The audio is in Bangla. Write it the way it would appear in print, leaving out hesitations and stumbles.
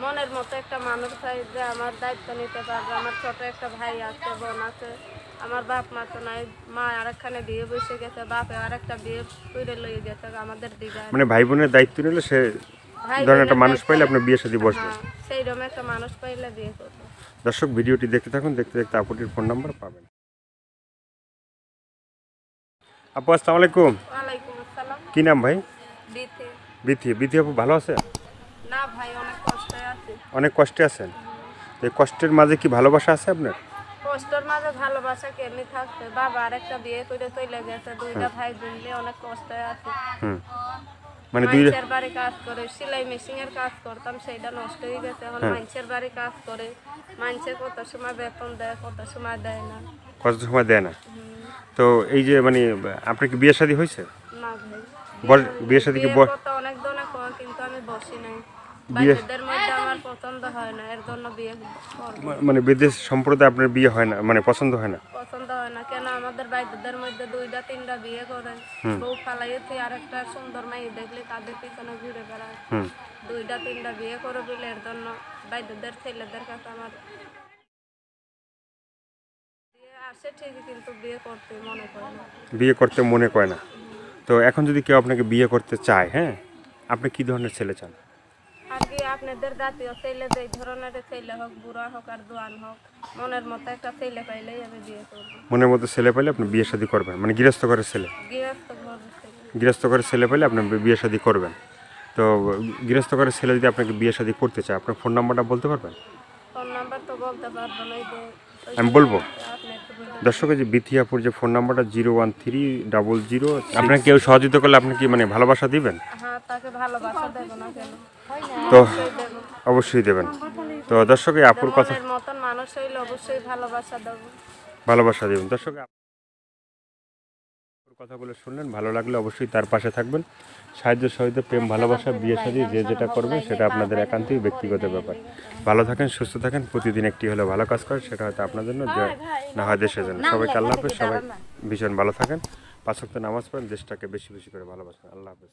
মনের মতো একটা মানুষ চাই যে আমার দায়িত্ব নিতে পারবে। আমার ছোট একটা ভাই আছে, বোন আছে, আমার বাপ মা তো নাই, মা আরেকখানে বিয়ে বসে গেছে, বাপে আরেকটা বিয়ে করে লয়ে গেছে আমাদের দিঘা। মানে ভাই বোনের দায়িত্ব নিলে সে ভাই ধরেন একটা বোনের মানুষ দায়িত্ব, পাইলে আপনি বিয়ে শাদী বসবেন। হ্যাঁ সেইরকম একটা মানুষ পাইলে বিয়ে করবো। দর্শক ভিডিওটি দেখতে থাকুন, দেখতে দেখতে আপুটির ফোন নাম্বার পাবেন। আপু আসসালামু আলাইকুম। ওয়ালাইকুম আসসালাম। কি নাম ভাই? বিথি। বিথি। বিথি আপু ভালো আছে? না ভাই, অনেক কষ্টে আছি। অনেক কষ্টে আছেন? তো এই কষ্টের মাঝে কি ভালোবাসা আছে আপনার? কষ্টের মাঝে ভালোবাসা কেমনি থাকবে? বাবা আরেকটা বিয়ে করে চলে গেছে, দুইটা ভাই বোন নিয়ে অনেক কষ্টে আছি। মানে মানুষের বাড়ি কাজ করে, সেলাই মেশিনের কাজ করতাম, সেইটা নষ্ট হয়ে গেছে। এখন মানুষের বাড়ি কাজ করে, মানুষের কত সময় বেতন দেয়, কত সময় দেয় না। কষ্ট সময় দেয় না। তো এই যে মানে আপনার কি বিয়ে শাদী হয়েছে? না ভাই, বিয়ে শাদী কি বিয়ের কথা অনেক ধরনের কয়, কিন্তু আমি বসি নাই। বাইরের মধ্যে আমার পছন্দ হয় না, এর জন্য বিয়ে করব। মানে বিদেশ সম্প্রদায় আপনার বিয়ে হয় না, মানে পছন্দ হয় না? পছন্দ হয় না কেন? আমাদের বাইরের মধ্যে দুইটা তিনটা বিয়ে করে, বউ ফালাইতে আর একটা সুন্দর মাই দেখলে তাদের পিছনে ঘুরে বেড়ায়। দুইটা তিনটা বিয়ে করে বলে এর জন্য বাইরের ছেলেদের কাছে আমার বিয়ে আসে ঠিকই, কিন্তু বিয়ে করতে মনে করে না। বিয়ে করতে মনে করে না। তো এখন যদি কেউ আপনাকে বিয়ে করতে চায়, হ্যাঁ, আপনি কি ধরনের ছেলে চান? আর কি আপনাদের জাতীয় ছেলে, যে ধরনের ছেলে হোক, বুড়া হোক আর জোয়ান হোক, মনের মতো একটা ছেলে পাইলেই আমি বিয়ে করবো। মনের মতো ছেলে পেলে আপনি বিয়ে শাদী করবেন, মানে গৃহস্থ করে ছেলে? গৃহস্থ ঘরের ছেলে। গৃহস্থ করে ছেলে পেলে আপনি বিয়ে শাদী করবেন। তো গৃহস্থ করে ছেলে যদি আপনাকে বিয়ে শাদী করতে চায়, আপনার ফোন নাম্বারটা বলতে পারবেন? ফোন নাম্বার তো বলতে পারবো না, আমি বলবো। আপনি একটু বলে দর্শকের যে বিথিয়াপুর যে ফোন নাম্বারটা 01300, আপনাকে কেউ সহযোগিতা করলে আপনি কি মানে ভালোবাসা দিবেন? হ্যাঁ, তাকে ভালোবাসা দেবো না কেন? তো অবশ্যই দেবো। অবশ্যই দেবেন। তো দর্শক এই আপুর কথা, মনের মতন মানুষ হইলে অবশ্যই ভালোবাসা দেবো। ভালোবাসা দেবেন। দর্শক কথাগুলো শুনলেন, ভালো লাগলে অবশ্যই তার পাশে থাকবেন। সাহায্য সহযোগিতা, প্রেম, ভালোবাসা, বিয়ে শাদী যে যেটা করবেন সেটা আপনাদের একান্তই ব্যক্তিগত ব্যাপার। ভালো থাকেন, সুস্থ থাকেন, প্রতিদিন একটি হলে ভালো কাজ করেন, সেটা হয়তো আপনার জন্য, না হয় দেশের জন্য। সবাইকে আল্লাহ হাফেজ। সবাই ভীষণ ভালো থাকেন, 5 ওয়াক্ত নামাজ পড়েন, দেশটাকে বেশি বেশি করে ভালোবাসেন। আল্লাহ হাফেজ।